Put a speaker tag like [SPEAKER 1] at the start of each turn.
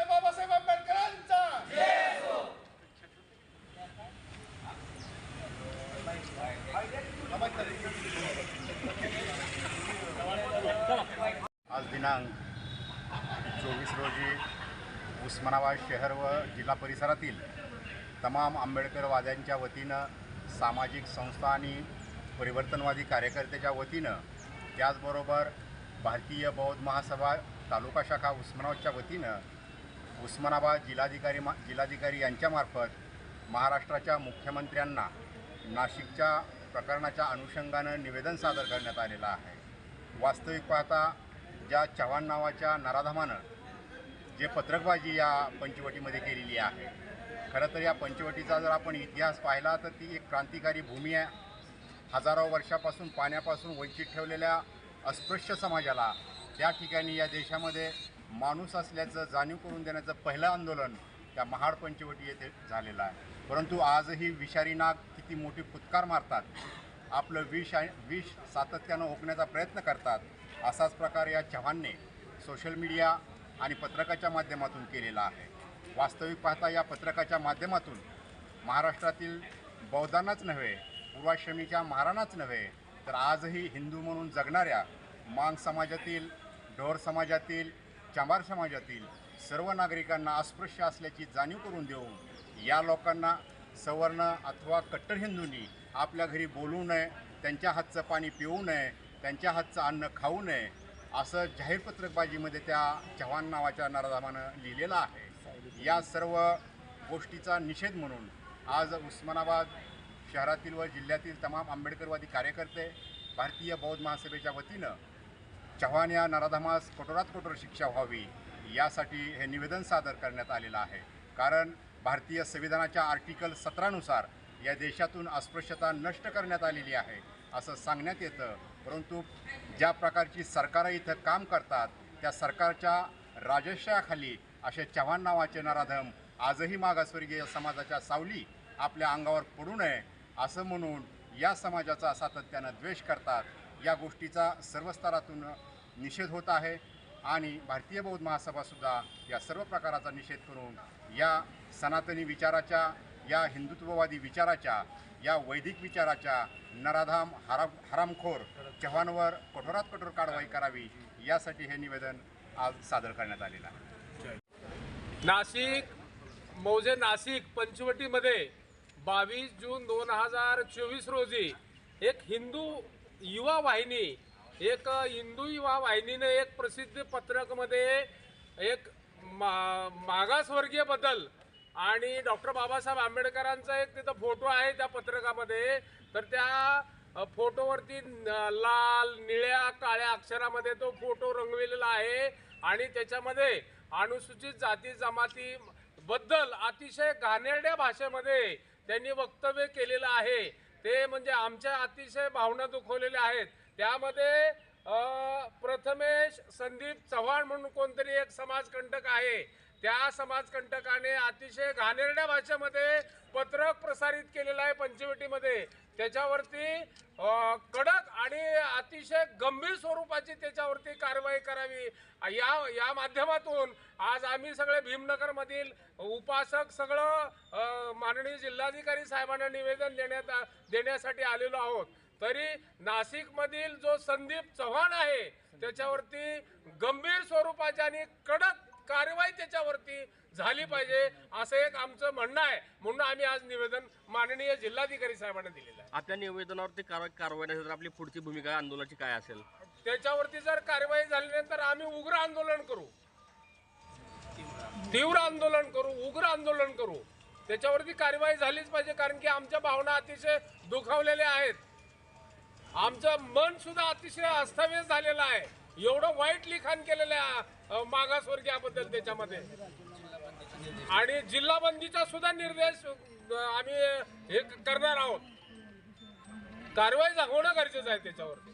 [SPEAKER 1] बाबासाहेब आंबेडकरांचा
[SPEAKER 2] आज दिनांक 24 रोजी उस्मानाबाद शहर व जिल्हा परिसरातील तमाम आंबेडकरवाद्यांच्या वतीनं, सामाजिक संस्था आणि परिवर्तनवादी कार्यकर्त्याच्या वतीनं, त्याचबरोबर भारतीय बौद्ध महासभा तालुका शाखा उस्मानाबादच्या वतीनं उस्मानाबाद जिल्हाधिकारी यांच्यामार्फत महाराष्ट्राच्या मुख्यमंत्र्यांना नाशिकच्या प्रकरणाच्या अनुषंगानं निवेदन सादर करण्यात आलेलं आहे। वास्तविक पाहता ज्या चव्हाण नावाच्या नराधमानं जे पत्रकबाजी या पंचवटीमध्ये केलेली आहे, खरं तर या पंचवटीचा जर आपण इतिहास पाहिला तर ती एक क्रांतिकारी भूमी आहे। हजारो वर्षापासून पाण्यापासून वंचित ठेवलेल्या अस्पृश्य समाजाला त्या ठिकाणी या देशामध्ये माणूस असल्याचं जाणीव करून देण्याचं पहिलं आंदोलन त्या महाड पंचवटी येथे झालेलं आहे। परंतु आजही विषारी नाग किती मोठी फुटकार मारतात, आपलं विष सातत्यानं ओकण्याचा प्रयत्न करतात, असाच प्रकार या चव्हाणने सोशल मीडिया आणि पत्रकाच्या माध्यमातून केलेला आहे। वास्तविक पाहता या पत्रकाच्या माध्यमातून महाराष्ट्रातील बौद्धांनाच नव्हे, पूर्वाश्रमीच्या महाराणांच नव्हे, तर आजही हिंदू म्हणून जगणाऱ्या मांग समाजातील, ढोर समाजातील, चांभार समाजातील सर्व नागरिकांना अस्पृश्य असल्याची जाणीव करून देऊन या लोकांना सवर्ण अथवा कट्टर हिंदूंनी आपल्या घरी बोलवू नये, त्यांच्या हातचं पाणी पिऊ नये, त्यांच्या हातचं अन्न खाऊ नये, असं जाहीर पत्रकबाजीमध्ये त्या चव्हाण नावाच्या नराधमानं लिहिलेलं आहे। या सर्व गोष्टीचा निषेध म्हणून आज उस्मानाबाद शहरातील व जिल्ह्यातील तमाम आंबेडकरवादी कार्यकर्ते भारतीय बौद्ध महासभेच्या वतीनं चव्हाण या नराधमास कठोरात कठोर शिक्षा व्हावी यासाठी हे निवेदन सादर करण्यात आलेलं आहे। कारण भारतीय संविधानाच्या आर्टिकल 17 नुसार या देशातून अस्पृश्यता नष्ट करण्यात आलेली आहे असं सांगण्यात येतं, परंतु ज्या प्रकारची सरकारं इथं काम करतात त्या सरकारच्या राजश्रयाखाली असे चव्हाण नावाचे नराधम आजही मागासवर्गीय समाजाच्या सावली आपल्या अंगावर पडू नये असं म्हणून या समाजाचा सातत्यानं द्वेष करतात। या गोष्टीचा सर्व स्तरातून निषेध होत आहे आणि भारतीय बौद्ध महासभासुद्धा या सर्व प्रकाराचा निषेध करून या सनातनी विचाराच्या, या हिंदुत्ववादी विचाराच्या, या वैदिक विचाराच्या नराधाम हरामखोर चव्हाणवर कठोरात कठोर कारवाई करावी यासाठी हे निवेदन आज सादर करण्यात आलेलं आहे।
[SPEAKER 3] नाशिक पंचवटीमध्ये 22 जून 2024 रोजी एक हिंदू युवा वाहिनीने एक प्रसिद्ध पत्रकमध्ये एक मागासवर्गीय बद्दल आणि डॉक्टर बाबासाहेब आंबेडकरांचा एक तिथं फोटो आहे त्या पत्रकामध्ये, तर त्या फोटोवरती लाल, निळ्या, काळ्या अक्षरामध्ये तो फोटो रंगविलेला आहे आणि त्याच्यामध्ये अनुसूचित जाती जमाती बद्दल अतिशय घाणेरड्या भाषेमध्ये त्यांनी वक्तव्य केलेलं आहे। ते म्हणजे आमच्या अतिशय भावना दुखवलेल्या आहेत। त्यामध्ये प्रथमेश संदीप चव्हाण म्हणून कोणतरी एक समाजकंटक आहे, त्या समाजकंटकाने अतिशय घाणेरड्या भाषेमध्ये पत्रक प्रसारित केलेलं आहे पंचवटीमध्ये। त्याच्यावरती कडक आणि अतिशय गंभीर स्वरूपाची त्याच्यावरती कारवाई करावी या माध्यमातून आज आम्ही सगळे भीमनगरमधील उपासक सगळं माननीय जिल्हाधिकारी साहेबांना निवेदन देण्यासाठी आलेलो आहोत। तरी नाशिकमधील जो संदीप चव्हाण आहे त्याच्यावरती गंभीर स्वरूपाची आणि कडक कारवाई त्याच्यावरती झाली पाहिजे असं एक आमचं म्हणणं आहे, म्हणून आम्ही आज निवेदन माननीय जिल्हाधिकारी साहेबांना दिलेलं आहे।
[SPEAKER 4] आपल्या निवेदनावरती कारवाई नाही तर आपली पुढची भूमिका आंदोलनाची काय असेल?
[SPEAKER 3] त्याच्यावरती जर कारवाई झाली नाही तर आम्ही उग्र आंदोलन करू, तीव्र आंदोलन करू, उग्र आंदोलन करू। त्याच्यावरती कारवाई झालीच पाहिजे, कारण की आमच्या भावना अतिशय दुखावलेल्या आहेत, आमचं मन सुद्धा अतिशय अस्ताव्यस्त झालेलं आहे। एवढं वाईट लिखाण केलेलं आहे मागासवर्गीयाबद्दल त्याच्यामध्ये, आणि जिल्हाबंदीचा सुद्धा निर्देश आम्ही हे करणार आहोत। कारवाई होणं गरजेचं आहे त्याच्यावरती।